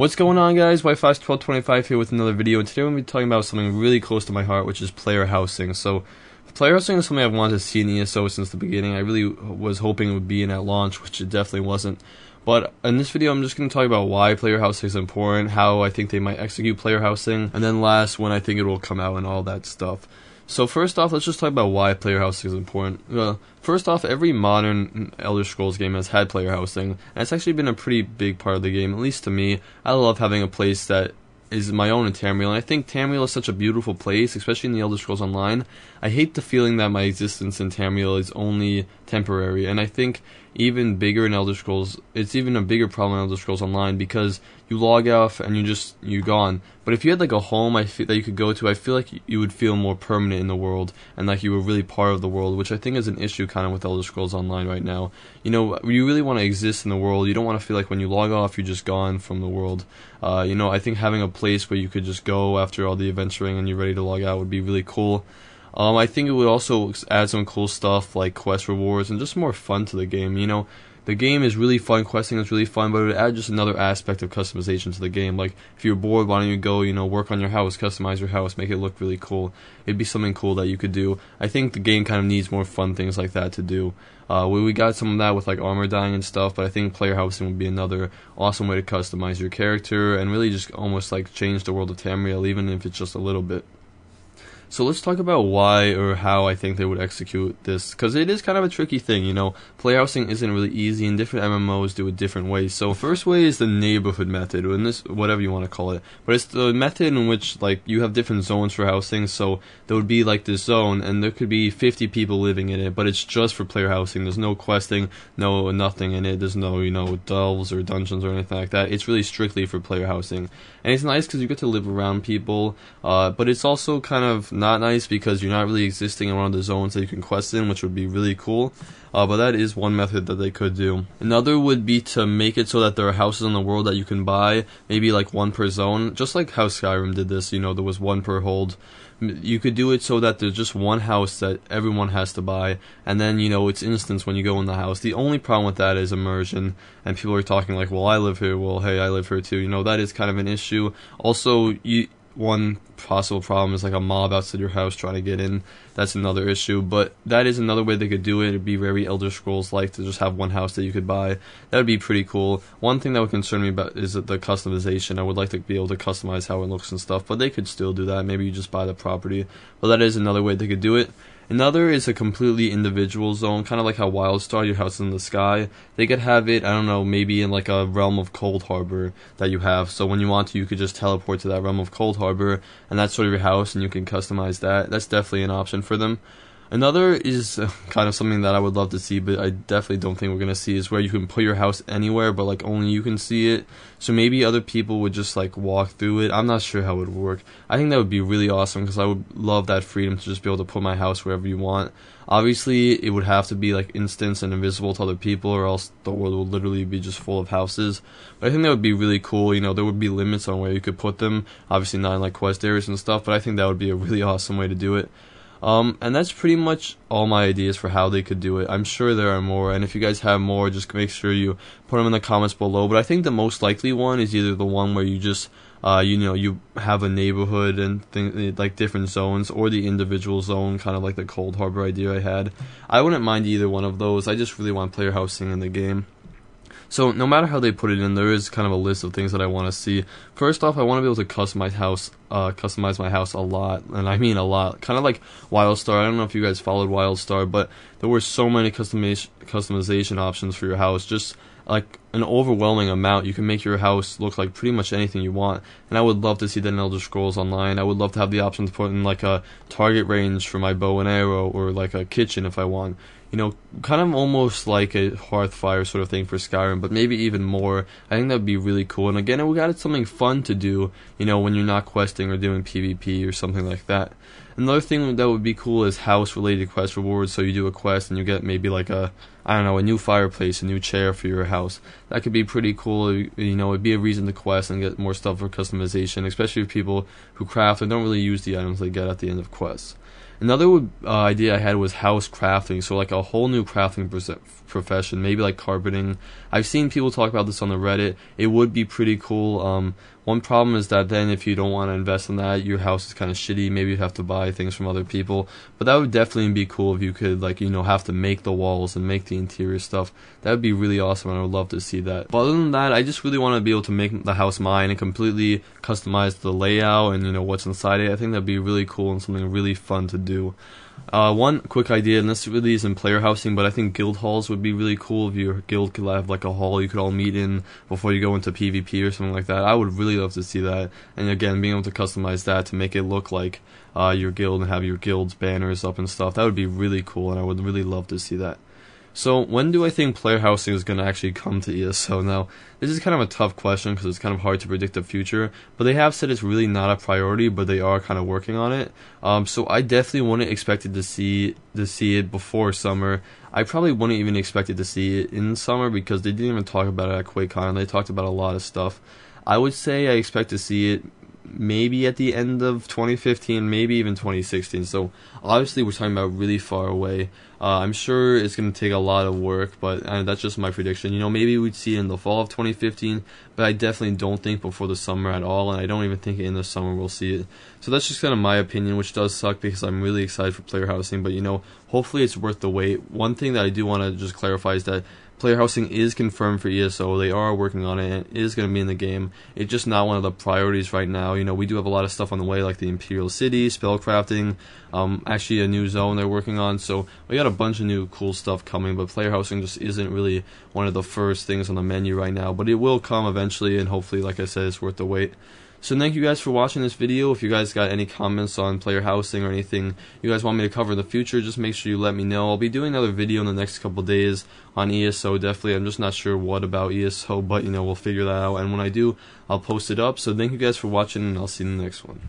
What's going on, guys? WhiteFox1225 here with another video, and today we're going to be talking about something really close to my heart, which is player housing. So, player housing is something I've wanted to see in ESO since the beginning. I really was hoping it would be in at launch, which it definitely wasn't. But in this video, I'm just going to talk about why player housing is important, how I think they might execute player housing, and then last, when I think it will come out and all that stuff. So first off, let's just talk about why player housing is important. First off, every modern Elder Scrolls game has had player housing, and it's actually been a pretty big part of the game, at least to me. I love having a place that is my own in Tamriel, and I think Tamriel is such a beautiful place, especially in the Elder Scrolls Online. I hate the feeling that my existence in Tamriel is only temporary, and I think even bigger in Elder Scrolls, it's even a bigger problem in Elder Scrolls Online because you log off and you're gone. But if you had like a home that you could go to, I feel like you would feel more permanent in the world and like you were really part of the world, which I think is an issue kind of with Elder Scrolls Online right now. You know, you really want to exist in the world. You don't want to feel like when you log off, you're just gone from the world. You know, I think having a place where you could just go after all the adventuring and you're ready to log out would be really cool. I think it would also add some cool stuff like quest rewards and just more fun to the game. You know, the game is really fun, questing is really fun, but it would add just another aspect of customization to the game. Like, if you're bored, why don't you go, you know, work on your house, customize your house, make it look really cool. It'd be something cool that you could do. I think the game kind of needs more fun things like that to do. We got some of that with like armor dyeing and stuff, but I think player housing would be another awesome way to customize your character and really just almost like change the world of Tamriel, even if it's just a little bit. So let's talk about why or how I think they would execute this, because it is kind of a tricky thing, you know. Player housing isn't really easy, and different MMOs do it different ways. So first way is the neighborhood method, or in this, whatever you want to call it. But it's the method in which like you have different zones for housing. So there would be like this zone, and there could be 50 people living in it, but it's just for player housing. There's no questing, nothing in it. There's no, you know, delves or dungeons or anything like that. It's really strictly for player housing, and it's nice because you get to live around people. But it's also kind of not nice because you're not really existing in one of the zones that you can quest in, which would be really cool. But that is one method that they could do. Another would be to make it so that there are houses in the world that you can buy, maybe like one per zone, just like how Skyrim did this. You know, there was one per hold. You could do it so that there's just one house that everyone has to buy, and then, you know, it's instant when you go in the house. The only problem with that is immersion, and people are talking like, well, I live here, well, hey, I live here too. You know, that is kind of an issue. Also, one possible problem is like a mob outside your house trying to get in. That's another issue, but that is another way they could do it. It'd be very Elder Scrolls like to just have one house that you could buy. That would be pretty cool. One thing that would concern me about is the customization. I would like to be able to customize how it looks and stuff, but they could still do that. Maybe you just buy the property, but that is another way they could do it. Another is a completely individual zone, kind of like how WildStar, your house is in the sky. They could have it, I don't know, maybe in like a realm of Coldharbour that you have. So when you want to, you could just teleport to that realm of Coldharbour, and that's sort of your house, and you can customize that. That's definitely an option for them. Another is kind of something that I would love to see, but I definitely don't think we're going to see, is where you can put your house anywhere, but like only you can see it. So maybe other people would just like walk through it. I'm not sure how it would work. I think that would be really awesome because I would love that freedom to just be able to put my house wherever you want. Obviously, it would have to be like instant and invisible to other people, or else the world would literally be just full of houses. But I think that would be really cool. You know, there would be limits on where you could put them. Obviously not in like quest areas and stuff, but I think that would be a really awesome way to do it. And that's pretty much all my ideas for how they could do it. I'm sure there are more, and if you guys have more, just make sure you put them in the comments below. But I think the most likely one is either the one where you just, you know, you have a neighborhood and like different zones, or the individual zone, kind of like the Coldharbour idea I had. I wouldn't mind either one of those. I just really want player housing in the game. So no matter how they put it in, there is kind of a list of things that I want to see. First off, I want to be able to customize my house a lot, and I mean a lot. Kind of like WildStar. I don't know if you guys followed WildStar, but there were so many customization options for your house. Just like an overwhelming amount. You can make your house look like pretty much anything you want, and I would love to see that in Elder Scrolls Online. I would love to have the option to put in like a target range for my bow and arrow, or like a kitchen if I want. You know, kind of almost like a Hearthfire sort of thing for Skyrim, but maybe even more. I think that would be really cool. And again, we got something fun to do, you know, when you're not questing or doing PvP or something like that. Another thing that would be cool is house-related quest rewards. So you do a quest and you get maybe like a, I don't know, a new fireplace, a new chair for your house. That could be pretty cool. You know, it'd be a reason to quest and get more stuff for customization, especially for people who craft and don't really use the items they get at the end of quests. Another idea I had was house crafting, so like a whole new crafting profession, maybe like carpeting. I've seen people talk about this on the Reddit. It would be pretty cool. One problem is that then if you don't want to invest in that, your house is kind of shitty. Maybe you have to buy things from other people. But that would definitely be cool if you could, like, you know, have to make the walls and make the interior stuff. That would be really awesome, and I would love to see that. But other than that, I just really want to be able to make the house mine and completely customize the layout and, you know, what's inside it. I think that'd be really cool and something really fun to do. One quick idea, and this really isn't player housing, but I think guild halls would be really cool if your guild could have like a hall you could all meet in before you go into PvP or something like that. I would really love to see that, and again, being able to customize that to make it look like your guild and have your guild's banners up and stuff, that would be really cool, and I would really love to see that. So when do I think player housing is going to actually come to ESO? Now, this is kind of a tough question because it's kind of hard to predict the future, but they have said it's really not a priority, but they are kind of working on it. So I definitely wouldn't expect it to see it before summer. I probably wouldn't even expect it to see it in summer because they didn't even talk about it at QuakeCon. They talked about a lot of stuff. I would say I expect to see it maybe at the end of 2015, maybe even 2016. So obviously we're talking about really far away. I'm sure it's going to take a lot of work, but that's just my prediction. You know, maybe we'd see it in the fall of 2015, but I definitely don't think before the summer at all, and I don't even think in the summer we'll see it. So that's just kind of my opinion, which does suck because I'm really excited for player housing, but you know, hopefully it's worth the wait. One thing that I do want to just clarify is that player housing is confirmed for ESO. They are working on it, and it is going to be in the game. It's just not one of the priorities right now. You know, we do have a lot of stuff on the way, like the Imperial City, spellcrafting, actually a new zone they're working on. So we got a bunch of new cool stuff coming, but player housing just isn't really one of the first things on the menu right now. But it will come eventually, and hopefully, like I said, it's worth the wait. So thank you guys for watching this video. If you guys got any comments on player housing or anything you guys want me to cover in the future, just make sure you let me know. I'll be doing another video in the next couple days on ESO, definitely. I'm just not sure what about ESO, but you know, we'll figure that out. And when I do, I'll post it up. So thank you guys for watching, and I'll see you in the next one.